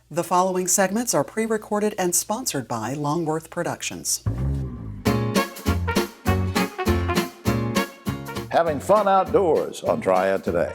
The following segments are pre-recorded and sponsored by Longworth Productions. Having fun outdoors on Triad Today.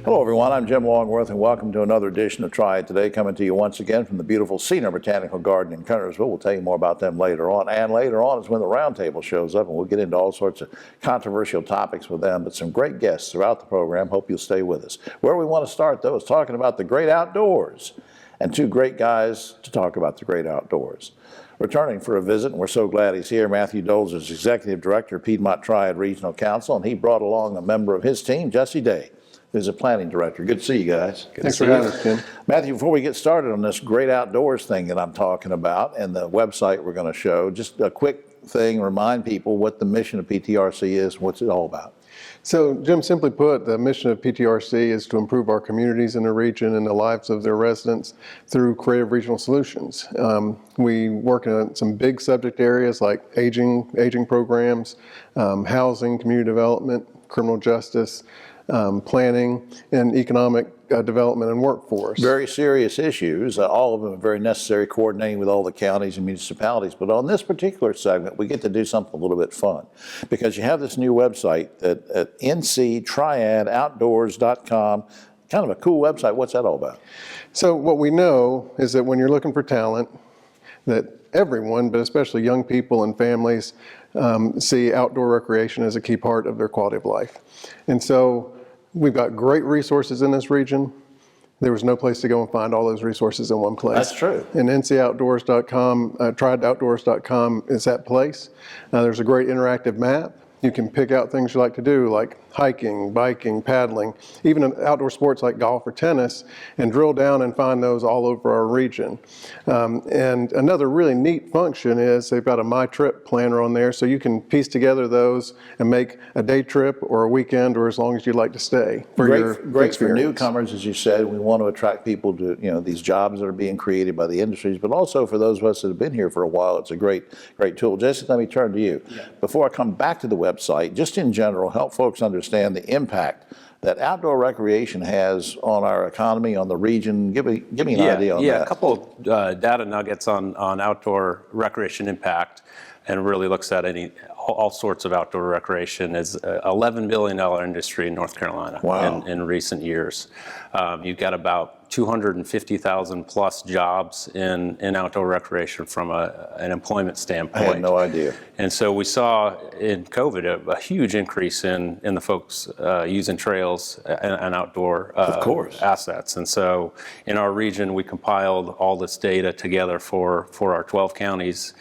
Hello everyone, I'm Jim Longworth and welcome to another edition of Triad Today, coming to you once again from the beautiful Cedar Botanical Garden in Connersville. We'll tell you more about them later on, and later on is when the roundtable shows up and we'll get into all sorts of controversial topics with them, but some great guests throughout the program. Hope you'll stay with us. Where we want to start though is talking about the great outdoors, and two great guys to talk about the great outdoors. Returning for a visit, and we're so glad he's here, Matthew Doles is Executive Director of Piedmont Triad Regional Council, and he brought along a member of his team, Jesse Day, who's a planning director. Good to see you guys. Thanks for having us, Tim. Matthew, before we get started on this great outdoors thing that I'm talking about and the website we're going to show, just a quick thing, remind people what the mission of PTRC is, what's it all about. So, Jim, simply put, the mission of PTRC is to improve our communities in the region and the lives of their residents through creative regional solutions. We work in some big subject areas like aging programs, housing, community development, criminal justice, planning, and economic development and workforce. Very serious issues, all of them are very necessary, coordinating with all the counties and municipalities. But on this particular segment, we get to do something a little bit fun, because you have this new website at nctriadoutdoors.com. Kind of a cool website. What's that all about? So what we know is that when you're looking for talent, that everyone, but especially young people and families, see outdoor recreation as a key part of their quality of life. And so we've got great resources in this region. There was no place to go and find all those resources in one place. That's true. And ncoutdoors.com, triadoutdoors.com is that place. There's a great interactive map. You can pick out things you like to do, like hiking, biking, paddling, even outdoor sports like golf or tennis, and drill down and find those all over our region. And another really neat function is they've got a My Trip planner on there, so you can piece together those and make a day trip or a weekend or as long as you'd like to stay for your experience. Great for newcomers, as you said. We want to attract people to these jobs that are being created by the industries, but also for those of us that have been here for a while, it's a great tool. Jesse, let me turn to you. Yeah. Before I come back to the website, just in general, help folks understand the impact that outdoor recreation has on our economy, on the region. Give me an idea on that. Yeah, a couple data nuggets on outdoor recreation impact, and really looks at all sorts of outdoor recreation. Is an $11 billion industry in North Carolina. Wow. in recent years. You've got about 250,000 plus jobs in outdoor recreation from an employment standpoint. I had no idea. And so we saw in COVID a huge increase in the folks using trails and outdoor assets. And so in our region, we compiled all this data together for our 12 counties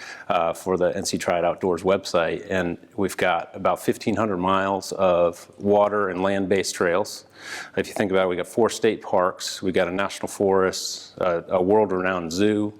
for the NC Triad Outdoors website. And we've got about 1,500 miles of water and land-based trails. If you think about it, we got 4 state parks, we got a national forest, a world-renowned zoo,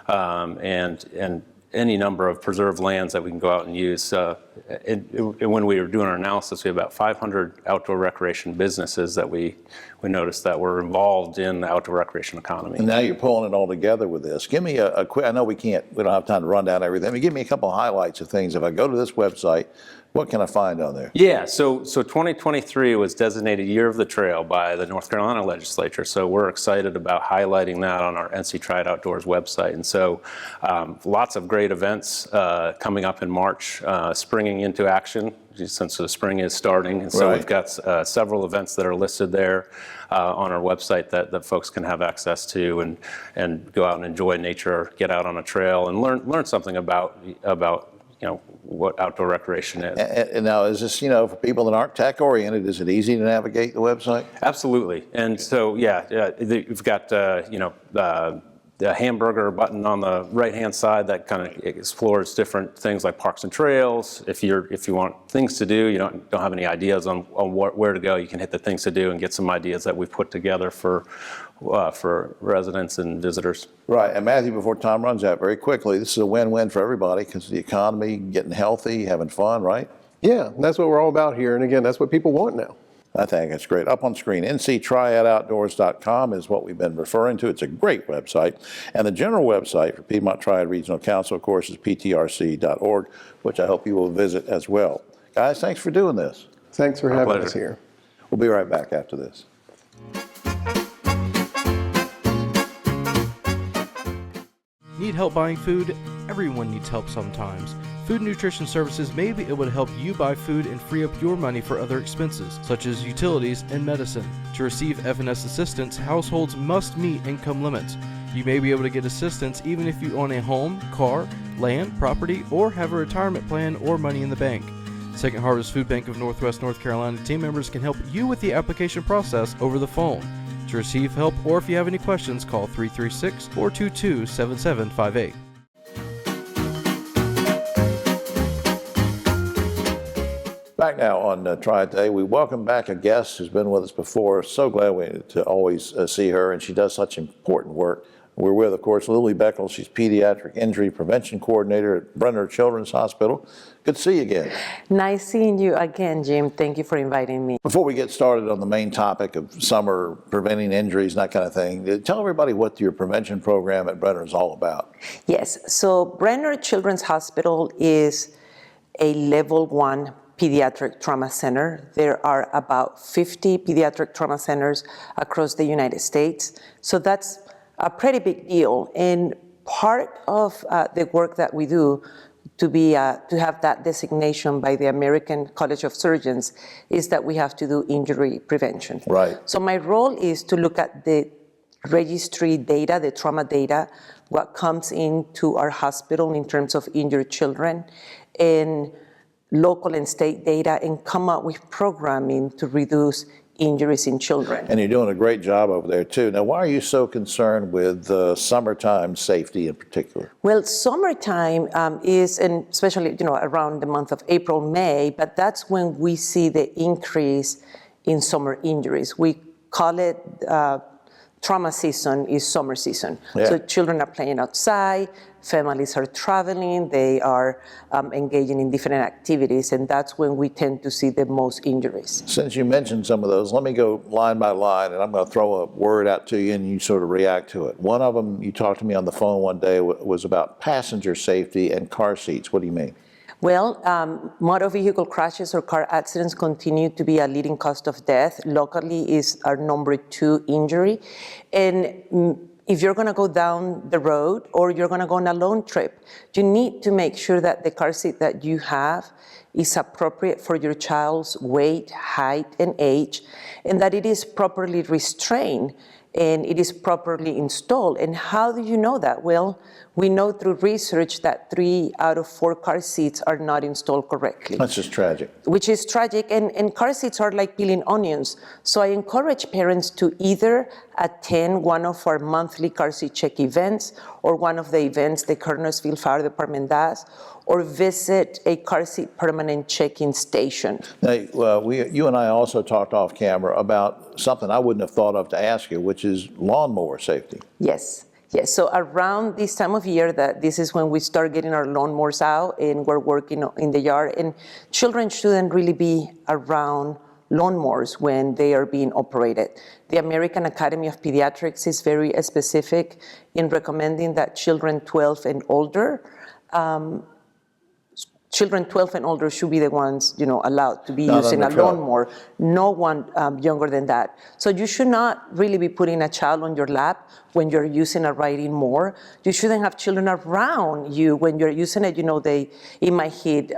and any number of preserved lands that we can go out and use. When we were doing our analysis, we had about 500 outdoor recreation businesses that we noticed that were involved in the outdoor recreation economy. And now you're pulling it all together with this. Give me a quick, I know we don't have time to run down everything, but give me a couple of highlights of things. If I go to this website, what can I find on there? Yeah, so 2023 was designated Year of the Trail by the North Carolina legislature, so we're excited about highlighting that on our NC Triad Outdoors website. And so lots of great events coming up in March, springing into action, since the spring is starting. And so we've got several events that are listed there on our website that folks can have access to and go out and enjoy nature, get out on a trail, and learn something about what outdoor recreation is. And now, is this, for people that aren't tech oriented, is it easy to navigate the website? Absolutely. And so, you've got, the hamburger button on the right-hand side that kind of explores different things like parks and trails. If you want things to do, you don't have any ideas on where to go, you can hit the things to do and get some ideas that we've put together for residents and visitors. Right, and Matthew, before time runs out, very quickly, this is a win-win for everybody, because the economy, getting healthy, having fun, right? Yeah, that's what we're all about here, and again, that's what people want now. I think it's great. Up on screen, nctriadoutdoors.com is what we've been referring to. It's a great website. And the general website for Piedmont Triad Regional Council, of course, is ptrc.org, which I hope you will visit as well. Guys, thanks for doing this. Thanks for having pleasure. us here. We'll be right back after this. Need help buying food? Everyone needs help sometimes. Food Nutrition Services may be able to help you buy food and free up your money for other expenses, such as utilities and medicine. To receive F&S assistance, households must meet income limits. You may be able to get assistance even if you own a home, car, land, property, or have a retirement plan or money in the bank. Second Harvest Food Bank of Northwest North Carolina team members can help you with the application process over the phone. To receive help or if you have any questions, call 336-422-7758. Back now on Triad Today, we welcome back a guest who's been with us before. So glad to always see her, and she does such important work. We're with, of course, Lily Beckel. She's Pediatric Injury Prevention Coordinator at Brenner Children's Hospital. Good to see you again. Nice seeing you again, Jim. Thank you for inviting me. Before we get started on the main topic of summer preventing injuries and that kind of thing, tell everybody what your prevention program at Brenner is all about. Yes, so Brenner Children's Hospital is a level 1 pediatric trauma center. There are about 50 pediatric trauma centers across the United States. So that's a pretty big deal. And part of the work that we do to have that designation by the American College of Surgeons is that we have to do injury prevention. Right. So my role is to look at the registry data, the trauma data, what comes into our hospital in terms of injured children, and local and state data, and come up with programming to reduce injuries in children. And you're doing a great job over there, too. Now, why are you so concerned with summertime safety in particular? Well, summertime is, and especially around the month of April, May, but that's when we see the increase in summer injuries. We call it trauma season is summer season. Yeah. So children are playing outside, families are traveling, they are engaging in different activities, and that's when we tend to see the most injuries. Since you mentioned some of those, let me go line by line, and I'm going to throw a word out to you, and you sort of react to it. One of them, you talked to me on the phone one day, was about passenger safety and car seats. What do you mean? Well, motor vehicle crashes or car accidents continue to be a leading cause of death. Locally is our number 2 injury. And if you're going to go down the road or you're going to go on a long trip, you need to make sure that the car seat that you have is appropriate for your child's weight, height, and age, and that it is properly restrained and it is properly installed. And how do you know that? Well, we know through research that 3 out of 4 car seats are not installed correctly. That's just tragic. Which is tragic, and car seats are like peeling onions. So I encourage parents to either attend one of our monthly car seat check events or one of the events the Kernersville Fire Department does, or visit a car seat permanent check-in station. Now, you and I also talked off camera about something I wouldn't have thought of to ask you, which is lawnmower safety. Yes. Yes, so around this time of year, this is when we start getting our lawnmowers out and we're working in the yard, and children shouldn't really be around lawnmowers when they are being operated. The American Academy of Pediatrics is very specific in recommending that children 12 and older should be the ones, allowed to be using a lawnmower. No one younger than that. So you should not really be putting a child on your lap when you're using a riding mower. You shouldn't have children around you when you're using it. It might hit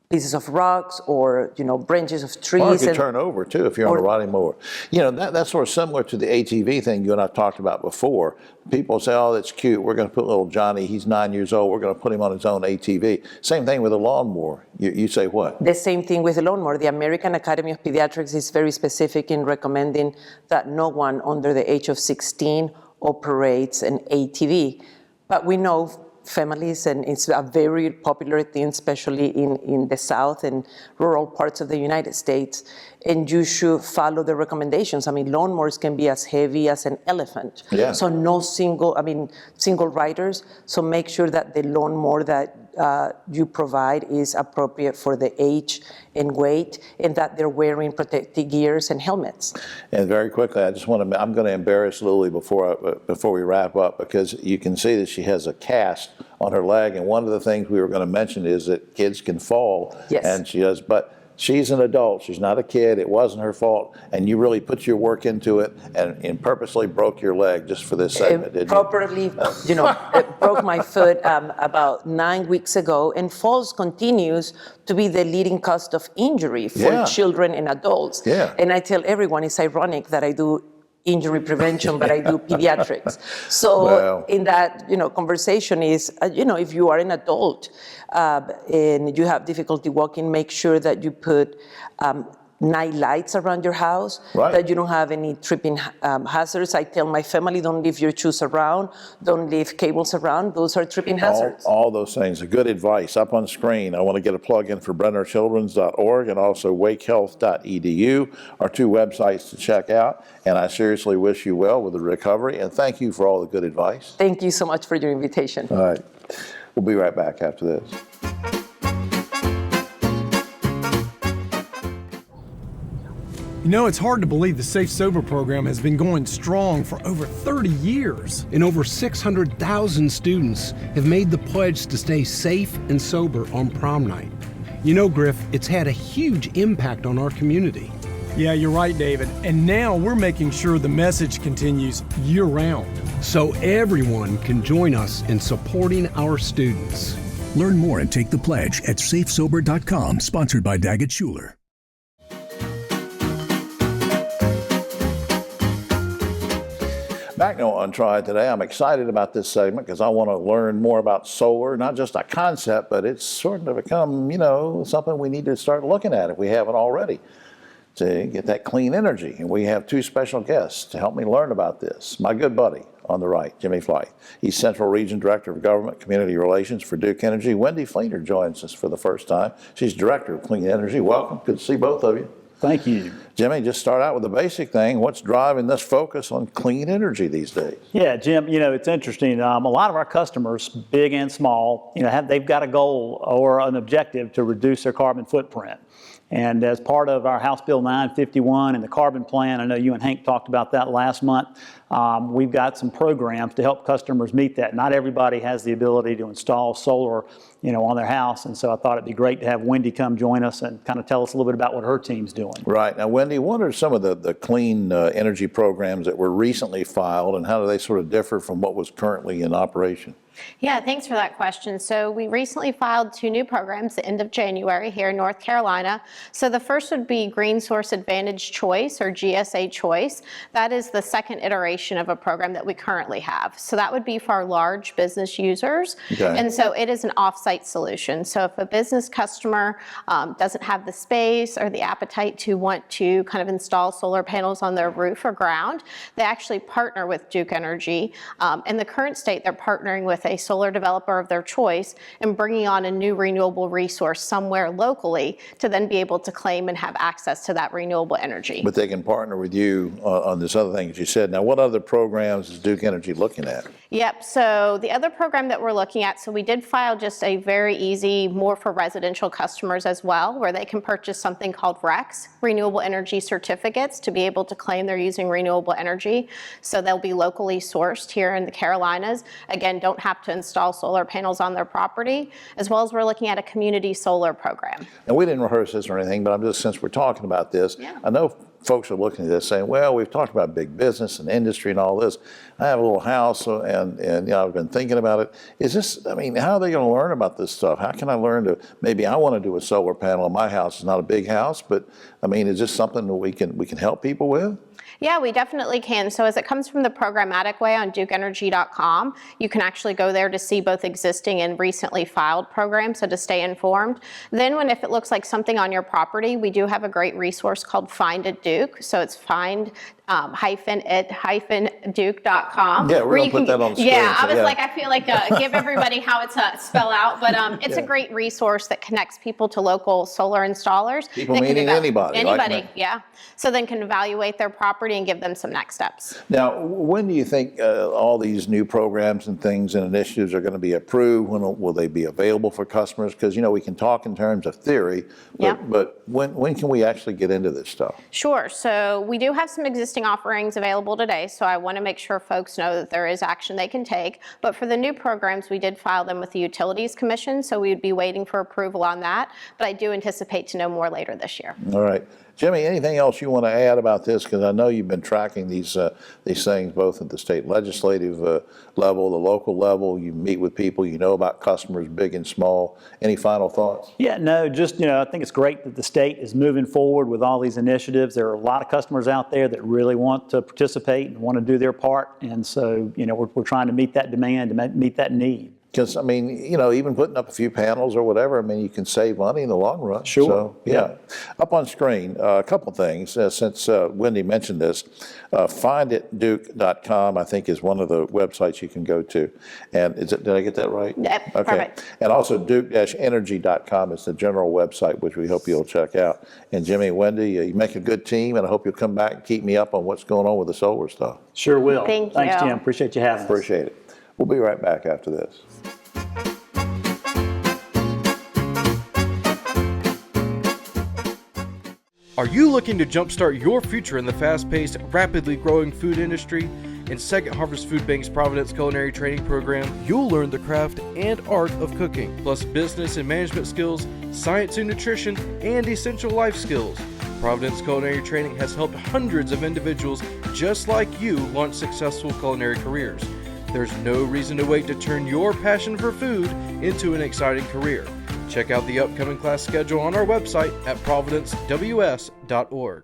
pieces of rocks or, branches of trees. Or it could turn over, too, if you're on a riding mower. That's sort of similar to the ATV thing you and I talked about before. People say, oh, that's cute. We're going to put little Johnny, he's 9 years old. We're going to put him on his own ATV. Same thing with a lawnmower. You say what? The same thing with a lawnmower. The American Academy of Pediatrics is very specific in recommending that no one under the age of 16 operates an ATV. But we know families, and it's a very popular thing, especially in the South and rural parts of the United States, and you should follow the recommendations. Lawnmowers can be as heavy as an elephant. Yeah. So no single riders, so make sure that the lawnmower that you provide is appropriate for the age and weight, and that they're wearing protective gears and helmets. And very quickly, I'm going to embarrass Lily before we wrap up, because you can see that she has a cast on her leg, and one of the things we were going to mention is that kids can fall. Yes. And she does, but She's an adult. She's not a kid. It wasn't her fault. And you really put your work into it and purposely broke your leg just for this segment, didn't you? Properly, broke my foot about 9 weeks ago, and falls continues to be the leading cause of injury for children and adults. Yeah. And I tell everyone it's ironic that I do injury prevention, but I do pediatrics. So in that, conversation is, if you are an adult and you have difficulty walking, make sure that you put night lights around your house, that you don't have any tripping hazards. I tell my family, don't leave your shoes around, don't leave cables around. Those are tripping hazards. All those things are good advice. Up on screen, I want to get a plug in for BrennerChildren's.org and also wakehealth.edu, our two websites to check out. And I seriously wish you well with the recovery, and thank you for all the good advice. Thank you so much for your invitation. All right. We'll be right back after this. It's hard to believe the Safe Sober program has been going strong for over 30 years. And over 600,000 students have made the pledge to stay safe and sober on prom night. Griff, it's had a huge impact on our community. Yeah, you're right, David. And now we're making sure the message continues year-round. So everyone can join us in supporting our students. Learn more and take the pledge at safesober.com, sponsored by Daggett Schuler. Back now on Triad Today, I'm excited about this segment because I want to learn more about solar, not just a concept, but it's sort of become, something we need to start looking at if we haven't already to get that clean energy. And we have two special guests to help me learn about this. My good buddy on the right, Jimmy Flight. He's Central Region Director of Government Community Relations for Duke Energy. Wendy Fleener joins us for the first time. She's Director of Clean Energy. Welcome. Good to see both of you. Thank you. Jimmy, just start out with the basic thing. What's driving this focus on clean energy these days? Yeah, Jim, it's interesting. A lot of our customers, big and small, they've got a goal or an objective to reduce their carbon footprint. And as part of our House Bill 951 and the carbon plan, I know you and Hank talked about that last month, we've got some programs to help customers meet that. Not everybody has the ability to install solar, on their house. And so I thought it'd be great to have Wendy come join us and kind of tell us a little bit about what her team's doing. Right. Now, Wendy, what are some of the clean energy programs that were recently filed, and how do they sort of differ from what was currently in operation? Yeah, thanks for that question. So we recently filed 2 new programs the end of January here in North Carolina. So the first would be Green Source Advantage Choice, or GSA Choice. That is the second iteration of a program that we currently have. So that would be for our large business users. Okay. And so it is an off-site solution. So if a business customer doesn't have the space or the appetite to want to kind of install solar panels on their roof or ground, they actually partner with Duke Energy. In the current state, they're partnering with a solar developer of their choice and bringing on a new renewable resource somewhere locally to then be able to claim and have access to that renewable energy. But they can partner with you on this other thing that you said. Now, what other programs is Duke Energy looking at? Yep, so the other program that we're looking at, so we did file just a very easy, more for residential customers as well, where they can purchase something called RECs, Renewable Energy Certificates, to be able to claim they're using renewable energy. So they'll be locally sourced here in the Carolinas. Again, don't have to install solar panels on their property, as well as we're looking at a community solar program. And we didn't rehearse this or anything, but since we're talking about this, I know folks are looking at this saying, well, we've talked about big business and industry and all this. I have a little house and I've been thinking about it. Is this, how are they going to learn about this stuff? How can I learn to, maybe I want to do a solar panel on my house. It's not a big house, but is this something that we can help people with? Yeah, we definitely can. So as it comes from the programmatic way on dukeenergy.com, you can actually go there to see both existing and recently filed programs, so to stay informed. Then if it looks like something on your property, we do have a great resource called Find a Duke. So it's find-it-duke.com. Yeah, we're going to put that on the screen. Yeah, I feel like give everybody how it's spelled out, but it's a great resource that connects people to local solar installers. People meaning anybody. Anybody, yeah. So then can evaluate their property and give them some next steps. Now, when do you think all these new programs and things and initiatives are going to be approved? When will they be available for customers? Because, we can talk in terms of theory, but when can we actually get into this stuff? Sure. So we do have some existing existing offerings available today, so I want to make sure folks know that there is action they can take. But for the new programs, we did file them with the Utilities Commission, so we would be waiting for approval on that. But I do anticipate to know more later this year. All right. Jimmy, anything else you want to add about this? Because I know you've been tracking these things both at the state legislative level, the local level. You meet with people, you know about customers big and small. Any final thoughts? Yeah, no, just, I think it's great that the state is moving forward with all these initiatives. There are a lot of customers out there that really want to participate and want to do their part. And so, we're trying to meet that demand, to meet that need. Because, I mean, even putting up a few panels or whatever, I mean, you can save money in the long run. Sure. So, yeah. Up on screen, a couple things. Since Wendy mentioned this, finditduke.com, I think, is one of the websites you can go to. And did I get that right? Yep, okay. Perfect. And also duke-energy.com is the general website, which we hope you'll check out. And Jimmy, Wendy, you make a good team, and I hope you'll come back and keep me up on what's going on with the solar stuff. Sure will. Thanks, Jim. Appreciate you having us. Appreciate it. We'll be right back after this. Are you looking to jumpstart your future in the fast-paced, rapidly growing food industry? In Second Harvest Food Bank's Providence Culinary Training Program, you'll learn the craft and art of cooking, plus business and management skills, science and nutrition, and essential life skills. Providence Culinary Training has helped hundreds of individuals just like you launch successful culinary careers. There's no reason to wait to turn your passion for food into an exciting career. Check out the upcoming class schedule on our website at providencews.org.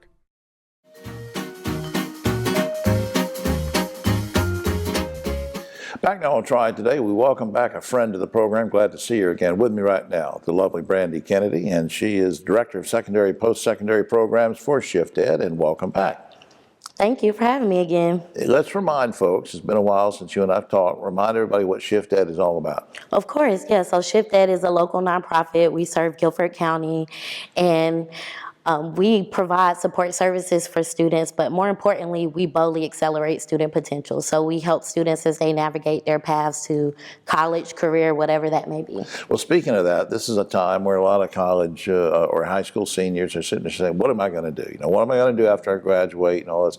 Back now on Triad Today, we welcome back a friend to the program. Glad to see her again. With me right now, the lovely Brandy Kennedy, and she is Director of Secondary Post-Secondary Programs for Shift Ed, and welcome back. Thank you for having me again. Let's remind folks, it's been a while since you and I've talked, remind everybody what Shift Ed is all about. Of course, yeah. So Shift Ed is a local nonprofit. We serve Guilford County, and we provide support services for students, but more importantly, we boldly accelerate student potential. So we help students as they navigate their paths to college, career, whatever that may be. Well, speaking of that, this is a time where a lot of college or high school seniors are sitting there saying, what am I going to do? What am I going to do after I graduate and all this?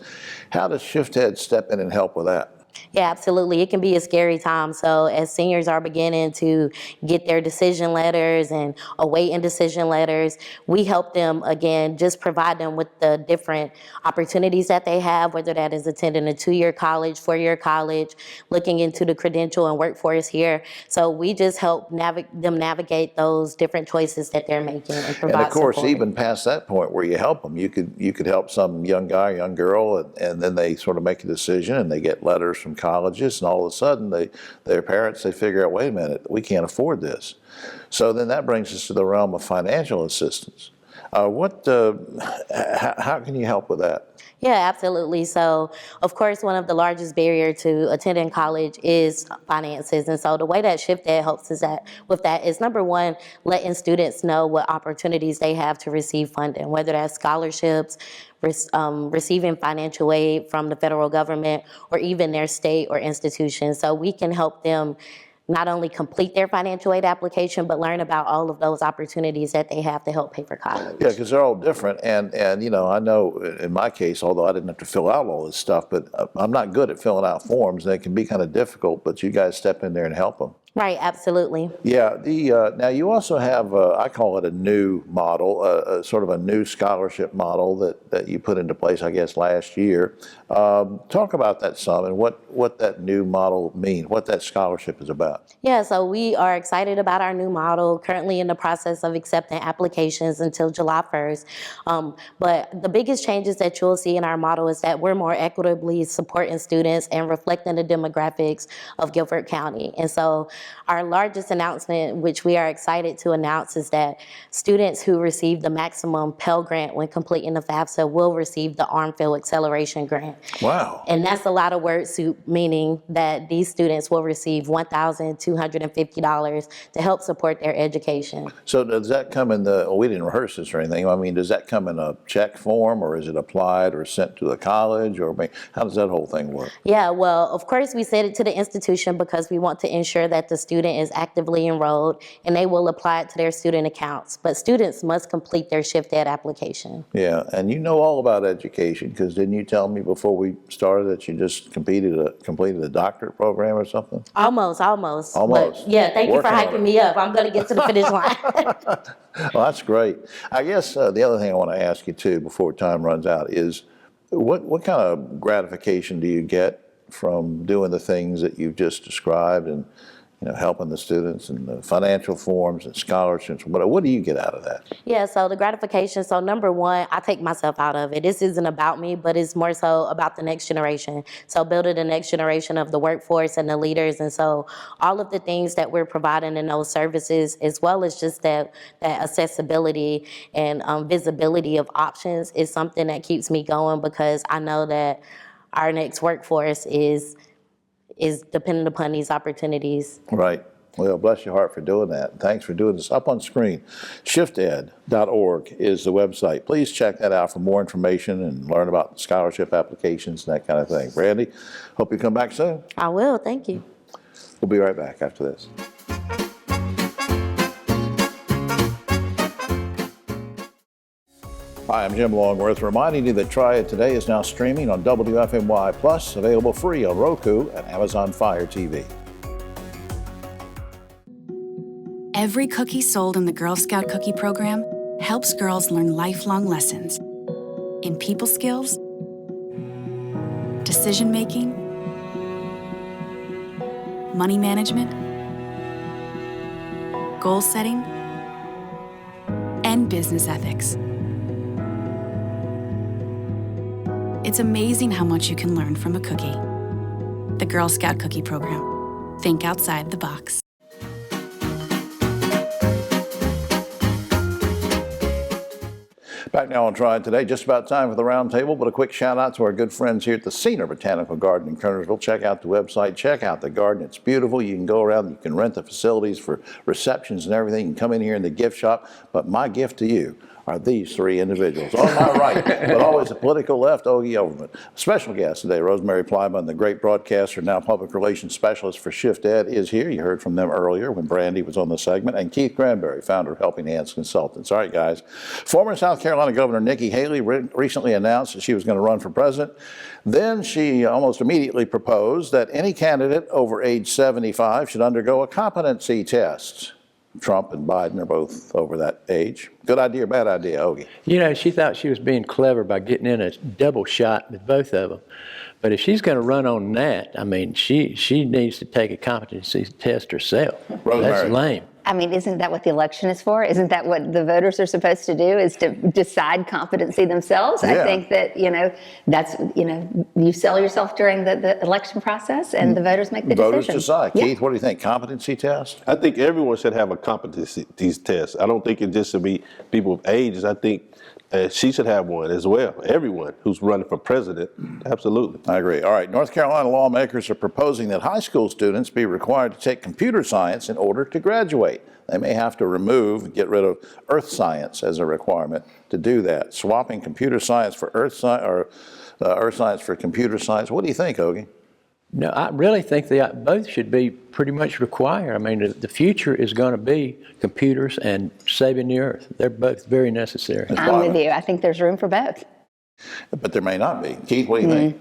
How does Shift Ed step in and help with that? Yeah, absolutely. It can be a scary time. So as seniors are beginning to get their decision letters and awaiting decision letters, we help them, again, just provide them with the different opportunities that they have, whether that is attending a 2-year college, 4-year college, looking into the credential and workforce here. So we just help them navigate those different choices that they're making and provide And of course, support. even past that point where you help them, you could help some young guy, young girl, and then they sort of make a decision and they get letters from colleges, and all of a sudden their parents, they figure out, wait a minute, we can't afford this. So then that brings us to the realm of financial assistance. How can you help with that? Yeah, absolutely. So, of course, one of the largest barriers to attending college is finances. And so the way that Shift Ed helps is number one, letting students know what opportunities they have to receive funding, whether that's scholarships, receiving financial aid from the federal government, or even their state or institution. So we can help them not only complete their financial aid application, but learn about all of those opportunities that they have to help pay for college. Yeah, because they're all different. And I know in my case, although I didn't have to fill out all this stuff, but I'm not good at filling out forms. They can be kind of difficult, but you guys step in there and help them. Right, absolutely. Yeah, now you also have, I call it a new model, sort of a new scholarship model that you put into place, I guess, last year. Talk about that some and what that new model means, what that scholarship is about. Yeah, so we are excited about our new model, currently in the process of accepting applications until July 1st. But the biggest changes that you'll see in our model is that we're more equitably supporting students and reflecting the demographics of Guilford County. And so our largest announcement, which we are excited to announce, is that students who receive the maximum Pell Grant when completing the FAFSA will receive the Armfield Acceleration Grant. Wow. And that's a lot of word soup, meaning that these students will receive $1,250 to help support their education. So does that come in we didn't rehearse this or anything. I mean, does that come in a check form, or is it applied or sent to the college, or how does that whole thing work? Yeah, well, of course we send it to the institution because we want to ensure that that the student is actively enrolled, and they will apply it to their student accounts. But students must complete their Shift Ed application. Yeah, and you know all about education, because didn't you tell me before we started that you just completed a doctorate program or something? Almost. Almost. But yeah, thank you for hyping me up. I'm going to get to the finish line. Well, that's great. I guess the other thing I want to ask you too before time runs out is what kind of gratification do you get from doing the things that you've just described, and helping the students and the financial forms and scholarships? What do you get out of that? Yeah, so the gratification, so number one, I take myself out of it. This isn't about me, but it's more so about the next generation. So building the next generation of the workforce and the leaders. And so all of the things that we're providing in those services, as well as just that accessibility and visibility of options, is something that keeps me going, because I know that our next workforce is dependent upon these opportunities. Right. Well, bless your heart for doing that. Thanks for doing this. Up on screen, shifted.org is the website. Please check that out for more information and learn about scholarship applications and that kind of thing. Brandy, hope you come back soon. I will. Thank you. We'll be right back after this. Hi, I'm Jim Longworth, reminding you that Triad Today is now streaming on WFMY Plus, available free on Roku and Amazon Fire TV. Every cookie sold in the Girl Scout Cookie Program helps girls learn lifelong lessons in people skills, decision making, money management, goal setting, and business ethics. It's amazing how much you can learn from a cookie. The Girl Scout Cookie Program. Think outside the box. Back now on Triad Today, just about time for the round table, but a quick shout out to our good friends here at the Cedar Botanical Garden in Kernersville. Check out the website, check out the garden. It's beautiful. You can go around, you can rent the facilities for receptions and everything. You can come in here in the gift shop, but my gift to you are these three individuals. On my right, but always the political left, Ogie Overman. Special guest today, Rosemary Plyman, the great broadcaster, now public relations specialist for Shift Ed, is here. You heard from them earlier when Brandy was on the segment. And Keith Granberry, founder of Helping Hands Consultants. All right, guys. Former South Carolina Governor Nikki Haley recently announced that she was going to run for president. Then she almost immediately proposed that any candidate over age 75 should undergo a competency test. Trump and Biden are both over that age. Good idea or bad idea, Ogie? She thought she was being clever by getting in a double shot with both of them. But if she's going to run on that, she needs to take a competency test herself. Rosemary. That's lame. Isn't that what the election is for? Isn't that what the voters are supposed to do, is to decide competency themselves? Yeah. I think that, that's, you sell yourself during the election process, and the voters make the decision. Voters decide. Yeah. Keith, what do you think? Competency test? I think everyone should have a competency test. I don't think it just should be people of ages. I think she should have one as well. Everyone who's running for president, absolutely. I agree. All right, North Carolina lawmakers are proposing that high school students be required to take computer science in order to graduate. They may have to get rid of earth science as a requirement to do that. Swapping computer science for earth science, or earth science for computer science. What do you think, Ogie? No, I really think they both should be pretty much required. The future is going to be computers and saving the earth. They're both very necessary. I'm with you. I think there's room for both. But there may not be. Keith, what do you think?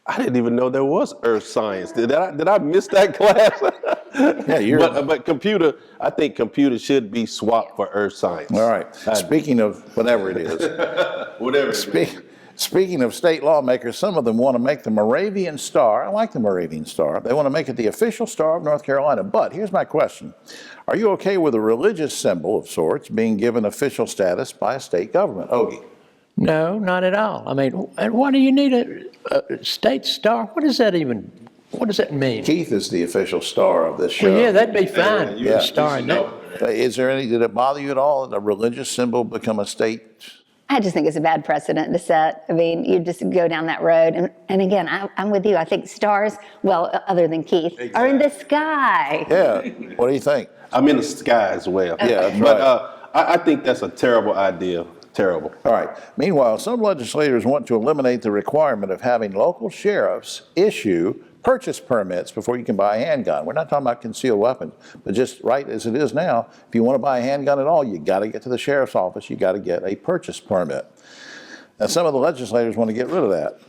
I didn't even know there was earth science. Did I miss that class? Yeah, but computer, I think computers should be swapped for earth science. All right. Speaking of whatever it is. Whatever it is. Speaking of state lawmakers, some of them want to make the Moravian Star, I like the Moravian Star, they want to make it the official star of North Carolina. But here's my question. Are you okay with a religious symbol of sorts being given official status by a state government? Ogie? No, not at all. And why do you need a state star? What does that mean? Keith is the official star of this show. Well, yeah, that'd be fine. Yeah. Star in that. Did it bother you at all that a religious symbol become a state? I just think it's a bad precedent to set. You just go down that road. And again, I'm with you. I think stars, well, other than Keith, are in the sky. Yeah. What do you think? I'm in the sky as well. Yeah, that's but right. I think that's a terrible idea. Terrible. All right. Meanwhile, some legislators want to eliminate the requirement of having local sheriffs issue purchase permits before you can buy a handgun. We're not talking about concealed weapons, but just right as it is now, if you want to buy a handgun at all, you got to get to the sheriff's office. You got to get a purchase permit. Now, some of the legislators want to get rid of that.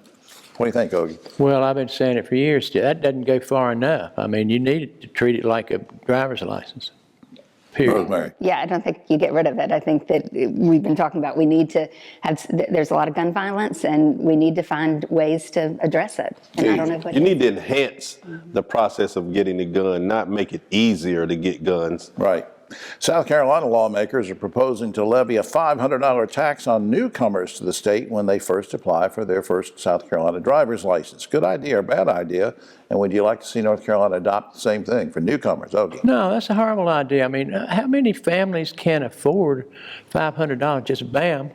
What do you think, Ogie? Well, I've been saying it for years. That doesn't go far enough. I mean, you need to treat it like a driver's license. Period. Rosemary. Yeah, I don't think you get rid of it. I think that we've been talking about we need to have, there's a lot of gun violence and we need to find ways to address it. And I don't know what you need to enhance the process of getting a gun, not make it easier to get guns. Right. South Carolina lawmakers are proposing to levy a $500 tax on newcomers to the state when they first apply for their first South Carolina driver's license. Good idea or bad idea? And would you like to see North Carolina adopt the same thing for newcomers? Ogie? No, that's a horrible idea. I mean, how many families can afford $500? Just bam.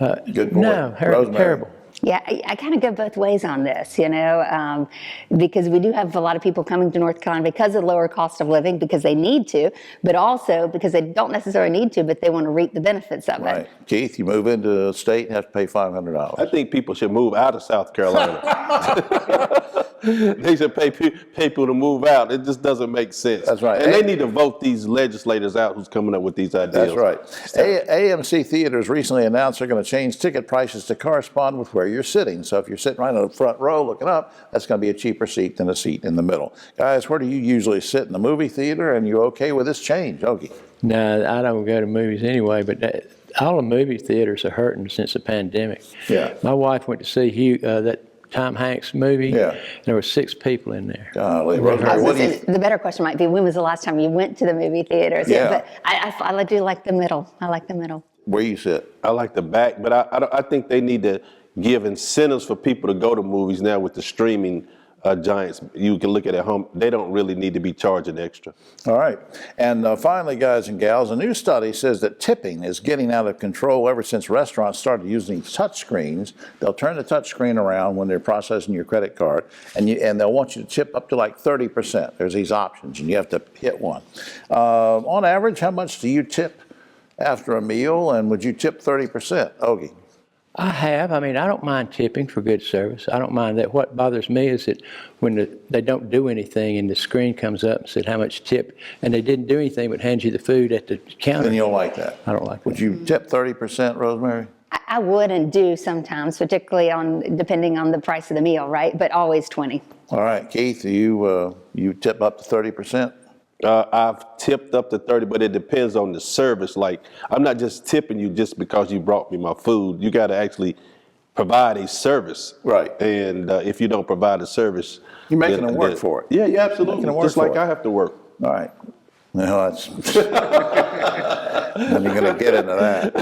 Good point. No, terrible. Yeah, I kind of go both ways on this, you know, because we do have a lot of people coming to North Carolina because of the lower cost of living, because they need to, but also because they don't necessarily need to, but they want to reap the benefits of it. Keith, you move into a state and have to pay $500. I think people should move out of South Carolina. They should pay people to move out. It just doesn't make sense. That's right. And they need to vote these legislators out who's coming up with these ideas. That's right. AMC Theaters recently announced they're going to change ticket prices to correspond with where you're sitting. So if you're sitting right on the front row looking up, that's going to be a cheaper seat than a seat in the middle. Guys, where do you usually sit? In the movie theater? And you okay with this change, Ogie? No, I don't go to movies anyway, but all the movie theaters are hurting since the pandemic. Yeah. My wife went to see that Tom Hanks movie. Yeah. And there were 6 people in there. Golly, The better question might be, when was the last time you went to the movie theaters? Yeah. But I do like the middle. I like the middle. Where you sit? I like the back, but I think they need to give incentives for people to go to movies now with the streaming giants. You can look at it at home. They don't really need to be charging extra. All right. And finally, guys and gals, a new study says that tipping is getting out of control ever since restaurants started using touch screens. They'll turn the touch screen around when they're processing your credit card, and they'll want you to tip up to like 30%. There's these options, and you have to hit one. On average, how much do you tip after a meal, and would you tip 30%? Ogie? I have. I mean, I don't mind tipping for good service. I don't mind that. What bothers me is that when they don't do anything and the screen comes up and said how much tip, and they didn't do anything but hand you the food at the counter. Then you'll like that. I don't like that. Would you tip 30%, Rosemary? I would and do sometimes, particularly depending on the price of the meal, right? But always 20. All right, Keith, you tip up to 30%? I've tipped up to 30, but it depends on the service. Like, I'm not just tipping you just because you brought me my food. You got to actually provide a service. Right. And if you don't provide a service, you're making them work for it. Yeah, absolutely. Just like I have to work. All right. No, that's. I'm going to get into that.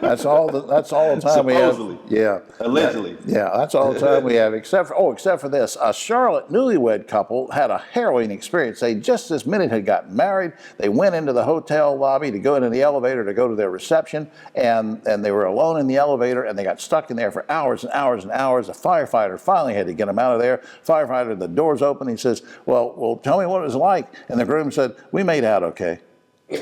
That's all. That's all the time we have. Supposedly. Yeah. Allegedly. Yeah, that's all the time we have, except for this. A Charlotte newlywed couple had a harrowing experience. They just this minute had gotten married. They went into the hotel lobby to go into the elevator to go to their reception, and they were alone in the elevator, and they got stuck in there for hours and hours and hours. A firefighter finally had to get them out of there. Firefighter, the door's open. He says, well, tell me what it was like. And the groom said, we made out okay. I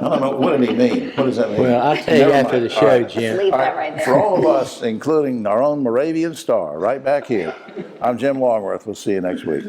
don't know. What did he mean? What does that mean? Well, I'll tell you after the show, Jim. Leave that right there. For all of us, including our own Moravian star, right back here, I'm Jim Longworth. We'll see you next week.